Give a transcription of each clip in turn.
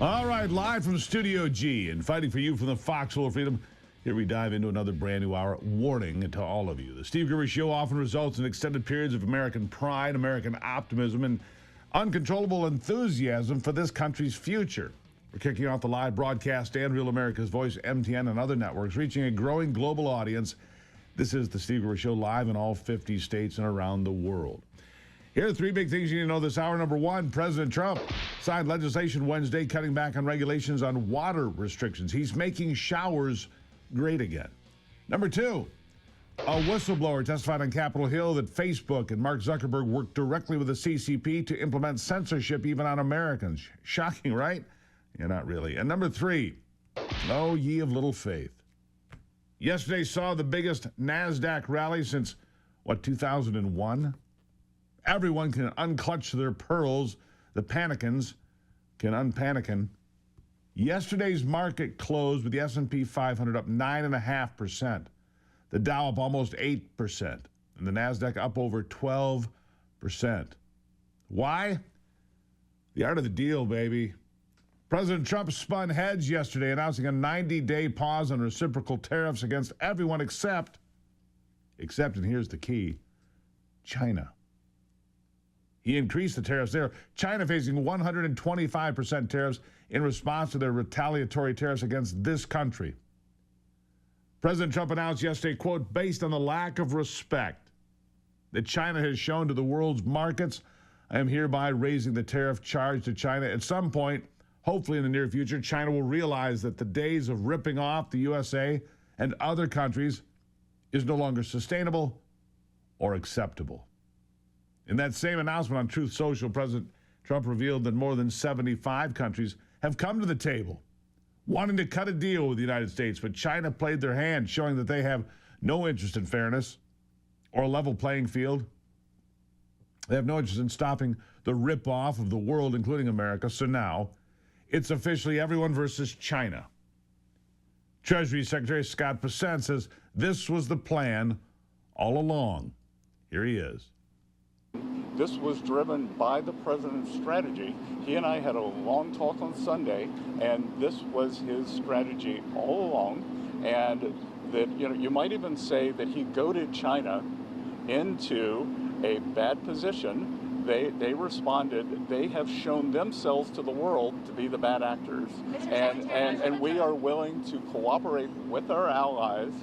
All right, live from Studio G and fighting for you from the foxhole of freedom. Here we dive into another brand new hour. Warning to all of you. The Steve Gruber Show often results in extended periods of American pride, American optimism, and uncontrollable enthusiasm for this country's future. We're kicking off the live broadcast and Real America's Voice, MTN, and other networks, reaching a growing global audience. This is the Steve Gruber Show live in all 50 states and around the world. Here are three big things you need to know this hour. Number one, President Trump signed legislation Wednesday cutting back on regulations on water restrictions. He's making showers great again. Number two, a whistleblower testified on Capitol Hill that Facebook and Mark Zuckerberg worked directly with the CCP to implement censorship even on Americans. Shocking, right? Yeah, not really. And number three, oh, ye of little faith. Yesterday saw the biggest NASDAQ rally since, 2001? Everyone can unclutch their pearls. The panicans can unpanican. Yesterday's market closed with the S&P 500 up 9.5%. The Dow up almost 8%. And the NASDAQ up over 12%. Why? The art of the deal, baby. President Trump spun heads yesterday, announcing a 90-day pause on reciprocal tariffs against everyone except, and here's the key, China. He increased the tariffs there. China facing 125% tariffs in response to their retaliatory tariffs against this country. President Trump announced yesterday, quote, based on the lack of respect that China has shown to the world's markets, I am hereby raising the tariff charge to China. At some point, hopefully in the near future, China will realize that the days of ripping off the USA and other countries is no longer sustainable or acceptable. In that same announcement on Truth Social, President Trump revealed that more than 75 countries have come to the table wanting to cut a deal with the United States, but China played their hand, showing that they have no interest in fairness or a level playing field. They have no interest in stopping the rip-off of the world, including America. So now it's officially everyone versus China. Treasury Secretary Scott Bessent says this was the plan all along. Here he is. This was driven by the president's strategy. He and I had a long talk on Sunday, and this was his strategy all along. And that, you might even say that he goaded China into a bad position. They responded. They have shown themselves to the world to be the bad actors. And we are willing to cooperate with our allies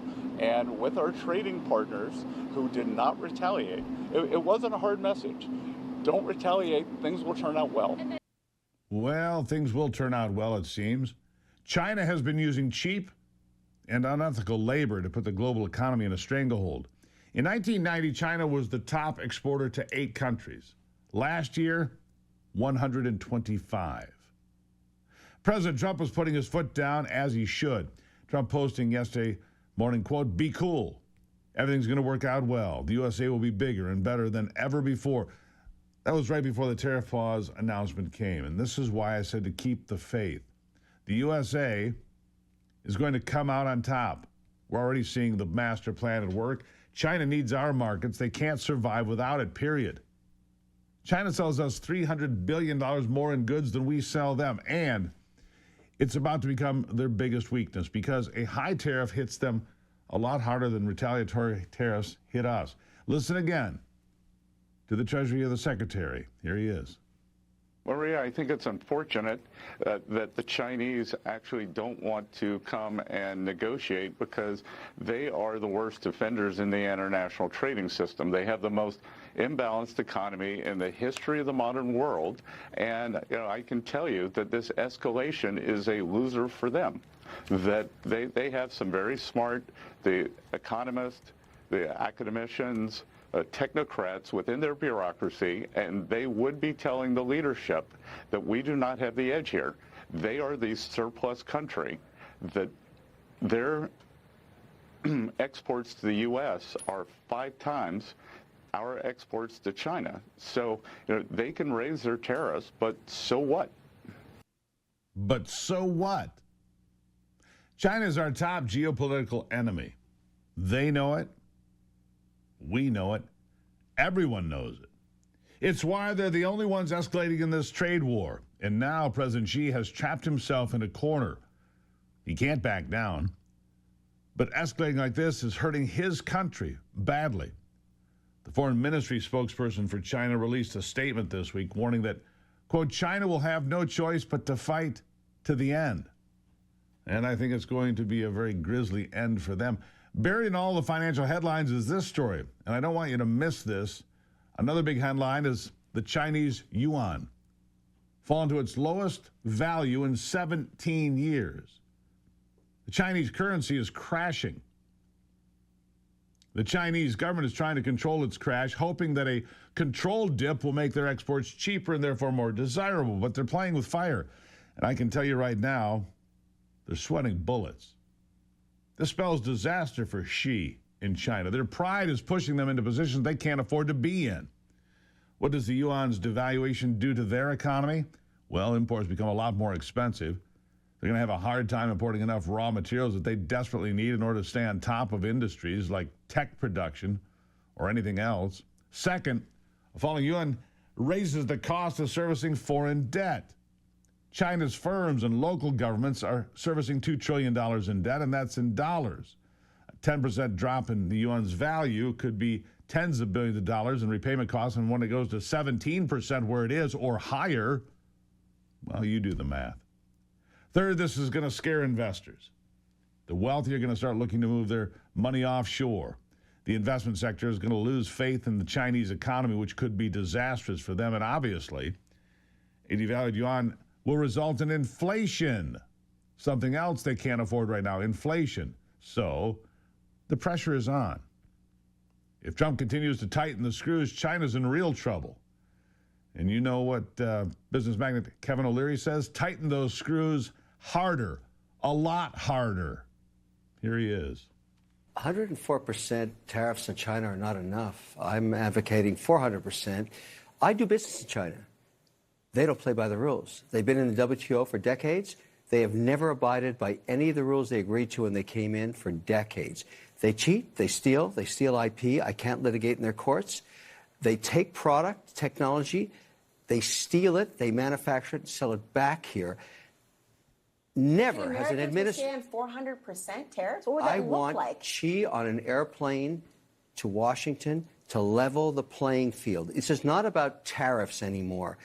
and with our trading partners who did not retaliate. It wasn't a hard message. Don't retaliate. Things will turn out well. Well, things will turn out well, it seems. China has been using cheap and unethical labor to put the global economy in a stranglehold. In 1990, China was the top exporter to 8 countries. Last year, 125. President Trump was putting his foot down, as he should. Trump posting yesterday morning, quote, be cool. Everything's going to work out well. The USA will be bigger and better than ever before. That was right before the tariff pause announcement came. And this is why I said to keep the faith. The USA is going to come out on top. We're already seeing the master plan at work. China needs our markets. They can't survive without it, period. China sells us $300 billion more in goods than we sell them. And it's about to become their biggest weakness because a high tariff hits them a lot harder than retaliatory tariffs hit us. Listen again to the Treasury of the Secretary. Here he is. Maria, I think it's unfortunate that the Chinese actually don't want to come and negotiate because they are the worst offenders in the international trading system. They have the most imbalanced economy in the history of the modern world. And I can tell you that this escalation is a loser for them. That they have some very smart, the economists, the academicians, technocrats within their bureaucracy, and they would be telling the leadership that we do not have the edge here. They are the surplus country, that their exports to the U.S. are 5 times our exports to China. So they can raise their tariffs, but so what? But so what? China is our top geopolitical enemy. They know it. We know it. Everyone knows it. It's why they're the only ones escalating in this trade war. And now President Xi has trapped himself in a corner. He can't back down. But escalating like this is hurting his country badly. The foreign ministry spokesperson for China released a statement this week warning that, quote, China will have no choice but to fight to the end. And I think it's going to be a very grisly end for them. Buried in all the financial headlines is this story, and I don't want you to miss this. Another big headline is the Chinese yuan, fallen to its lowest value in 17 years. The Chinese currency is crashing. The Chinese government is trying to control its crash, hoping that a controlled dip will make their exports cheaper and therefore more desirable. But they're playing with fire. And I can tell you right now, they're sweating bullets. This spells disaster for Xi in China. Their pride is pushing them into positions they can't afford to be in. What does the yuan's devaluation do to their economy? Well, imports become a lot more expensive. They're going to have a hard time importing enough raw materials that they desperately need in order to stay on top of industries like tech production or anything else. Second, a falling yuan raises the cost of servicing foreign debt. China's firms and local governments are servicing $2 trillion in debt, and that's in dollars. A 10% drop in the yuan's value could be tens of billions of dollars in repayment costs, and when it goes to 17% where it is or higher, well, you do the math. Third, this is going to scare investors. The wealthy are going to start looking to move their money offshore. The investment sector is going to lose faith in the Chinese economy, which could be disastrous for them. And obviously, a devalued yuan will result in inflation, something else they can't afford right now, inflation. So the pressure is on. If Trump continues to tighten the screws, China's in real trouble. And you know what business magnate Kevin O'Leary says? Tighten those screws harder, a lot harder. Here he is. 104% tariffs on China are not enough. I'm advocating 400%. I do business in China. They don't play by the rules. They've been in the WTO for decades. They have never abided by any of the rules they agreed to when they came in for decades. They cheat, they steal IP. I can't litigate in their courts. They take product, technology, they steal it, they manufacture it and sell it back here. Never has an administration. 400% tariffs? What would that look like? I want Xi on an airplane to Washington to level the playing field. It's just not about tariffs anymore.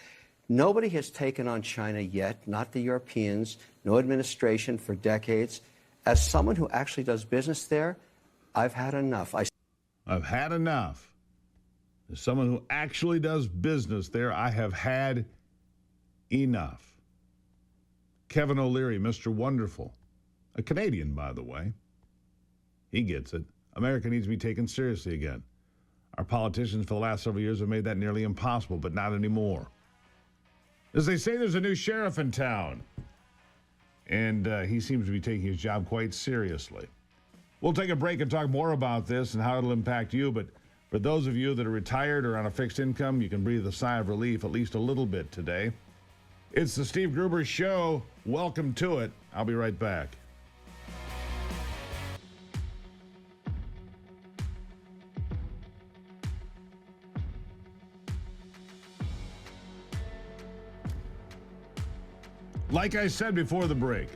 Nobody has taken on China yet, not the Europeans, no administration for decades. As someone who actually does business there, I've had enough. I've had enough. As someone who actually does business there, I have had enough. Kevin O'Leary, Mr. Wonderful, a Canadian, by the way. He gets it. America needs to be taken seriously again. Our politicians for the last several years have made that nearly impossible, but not anymore. As they say, there's a new sheriff in town, and he seems to be taking his job quite seriously. We'll take a break and talk more about this and how it'll impact you, but for those of you that are retired or on a fixed income, you can breathe a sigh of relief at least a little bit today. It's the Steve Gruber Show. Welcome to it. I'll be right back. Like I said before the break,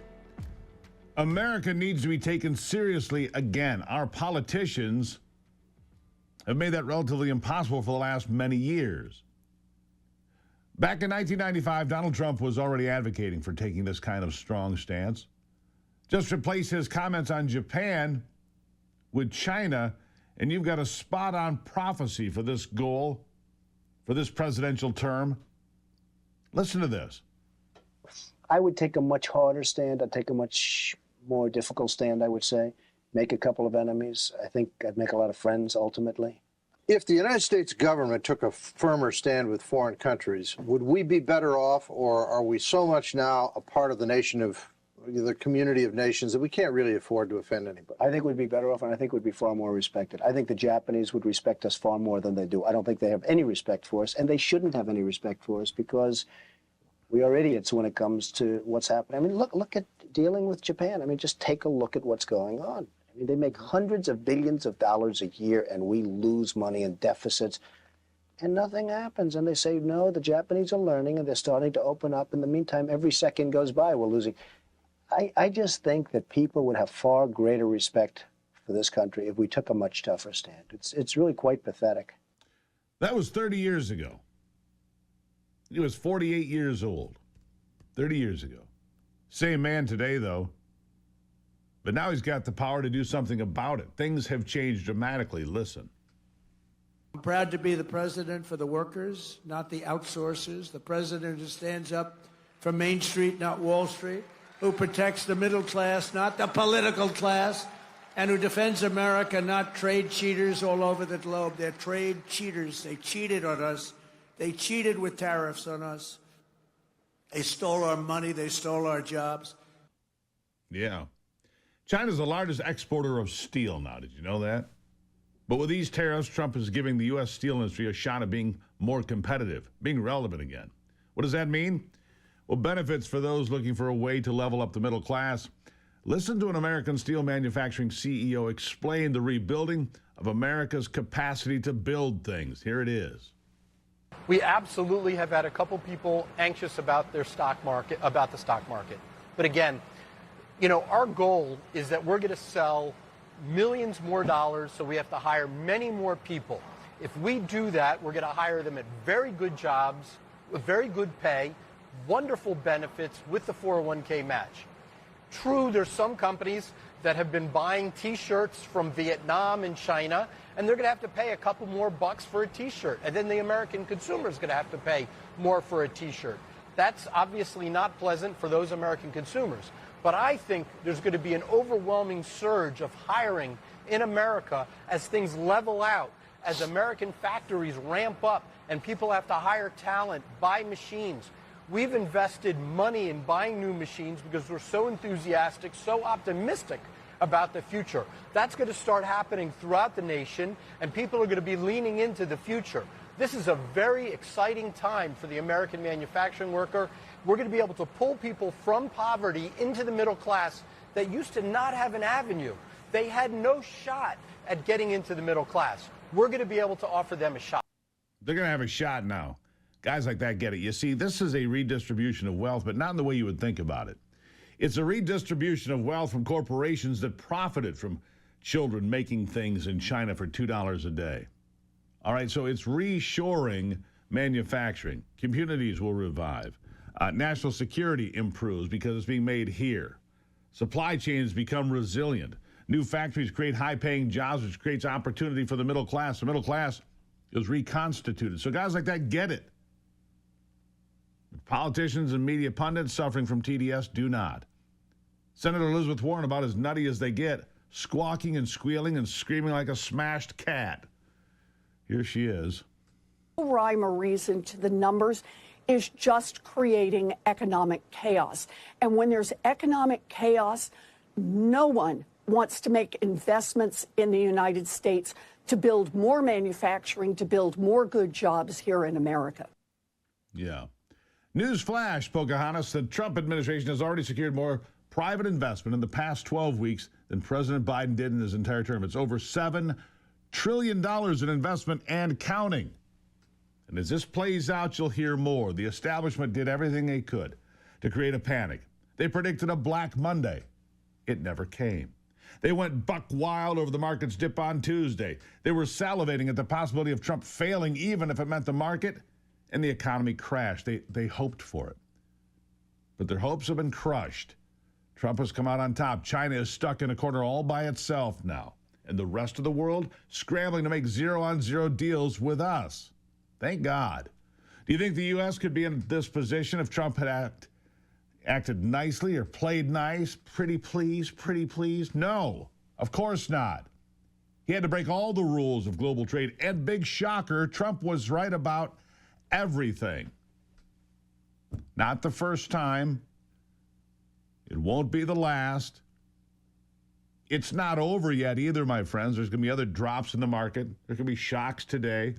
America needs to be taken seriously again. Our politicians have made that relatively impossible for the last many years. Back in 1995, Donald Trump was already advocating for taking this kind of strong stance. Just replace his comments on Japan with China, and you've got a spot-on prophecy for this goal, for this presidential term. Listen to this. I would take a much harder stand. I'd take a much more difficult stand, I would say. Make a couple of enemies. I think I'd make a lot of friends, ultimately. If the United States government took a firmer stand with foreign countries, would we be better off, or are we so much now a part of the nation of the community of nations that we can't really afford to offend anybody? I think we'd be better off, and I think we'd be far more respected. I think the Japanese would respect us far more than they do. I don't think they have any respect for us, and they shouldn't have any respect for us because we are idiots when it comes to what's happening. I mean, look at dealing with Japan. I mean, just take a look at what's going on. I mean, they make hundreds of billions of dollars a year, and we lose money in deficits. and nothing happens. And they say, no, the Japanese are learning and they're starting to open up. In the meantime, every second goes by, we're losing. I just think that people would have far greater respect for this country if we took a much tougher stand. It's really quite pathetic. That was 30 years ago. He was 48 years old 30 years ago. Same man today, though. But now he's got the power to do something about it. Things have changed dramatically. Listen. I'm proud to be the president for the workers, not the outsourcers. The president who stands up for Main Street, not Wall Street, who protects the middle class, not the political class, and who defends America, not trade cheaters all over the globe. They're trade cheaters. They cheated on us. They cheated with tariffs on us. They stole our money. They stole our jobs. Yeah. China's the largest exporter of steel now. Did you know that? But with these tariffs, Trump is giving the U.S. steel industry a shot at being more competitive, being relevant again. What does that mean? Well, benefits for those looking for a way to level up the middle class. Listen to an American steel manufacturing CEO explain the rebuilding of America's capacity to build things. Here it is. We absolutely have had a couple people anxious about their stock market, about the stock market. But again, you know, our goal is that we're going to sell millions more dollars, so we have to hire many more people. If we do that, we're going to hire them at very good jobs, with very good pay, wonderful benefits with the 401k match. True, there's some companies that have been buying T-shirts from Vietnam and China, and they're going to have to pay a couple more bucks for a T-shirt, and then the American consumer is going to have to pay more for a T-shirt. That's obviously not pleasant for those American consumers. But I think there's going to be an overwhelming surge of hiring in America as things level out, as American factories ramp up and people have to hire talent, buy machines. We've invested money in buying new machines because we're so enthusiastic, so optimistic about the future. That's going to start happening throughout the nation, and people are going to be leaning into the future. This is a very exciting time for the American manufacturing worker. We're going to be able to pull people from poverty into the middle class that used to not have an avenue. They had no shot at getting into the middle class. We're going to be able to offer them a shot. They're going to have a shot now. Guys like that get it. You see, this is a redistribution of wealth, but not in the way you would think about it. It's a redistribution of wealth from corporations that profited from children making things in China for $2 a day. All right, so it's reshoring manufacturing. Communities will revive. National security improves because it's being made here. Supply chains become resilient. New factories create high-paying jobs, which creates opportunity for the middle class. The middle class is reconstituted. So guys like that get it. Politicians and media pundits suffering from TDS do not. Senator Elizabeth Warren, about as nutty as they get, squawking and squealing and screaming like a smashed cat. Here she is. No rhyme or reason to the numbers is just creating economic chaos. And when there's economic chaos, no one wants to make investments in the United States to build more manufacturing, to build more good jobs here in America. Yeah. News flash, Pocahontas. The Trump administration has already secured more private investment in the past 12 weeks than President Biden did in his entire term. It's over $7 trillion in investment and counting. And as this plays out, you'll hear more. The establishment did everything they could to create a panic. They predicted a Black Monday. It never came. They went buck wild over the market's dip on Tuesday. They were salivating at the possibility of Trump failing, even if it meant the market and the economy crashed. They hoped for it. But their hopes have been crushed. Trump has come out on top. China is stuck in a corner all by itself now. And the rest of the world scrambling to make zero-on-zero deals with us. Thank God. Do you think the U.S. could be in this position if Trump had acted nicely or played nice? Pretty please? No, of course not. He had to break all the rules of global trade. And big shocker, Trump was right about everything. Not the first time. It won't be the last. It's not over yet either, my friends. There's going to be other drops in the market. There could be shocks today,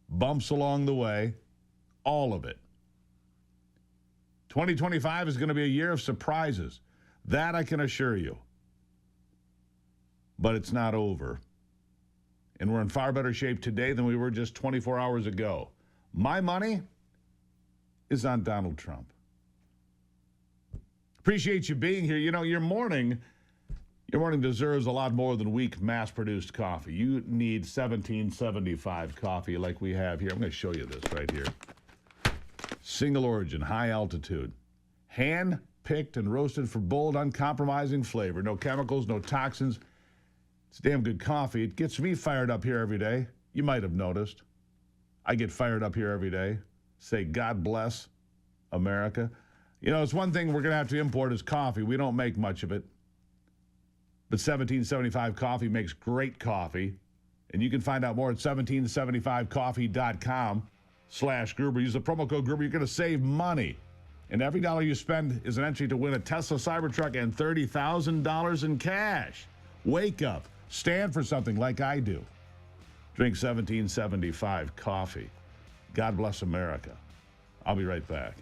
bumps along the way, all of it. 2025 is going to be a year of surprises. That I can assure you. But it's not over. And we're in far better shape today than we were just 24 hours ago. My money is on Donald Trump. Appreciate you being here. You know, your morning deserves a lot more than weak mass-produced coffee. You need 1775 coffee like we have here. I'm going to show you this right here. Single origin, high altitude. Hand-picked and roasted for bold, uncompromising flavor. No chemicals, no toxins. It's damn good coffee. It gets me fired up here every day. You might have noticed. I get fired up here every day. Say, God bless America. You know, it's one thing we're going to have to import is coffee. We don't make much of it. But 1775 Coffee makes great coffee. And you can find out more at 1775coffee.com/Gruber. Use the promo code Gruber. You're going to save money. And every dollar you spend is an entry to win a Tesla Cybertruck and $30,000 in cash. Wake up. Stand for something like I do. Drink 1775 coffee. God bless America. I'll be right back.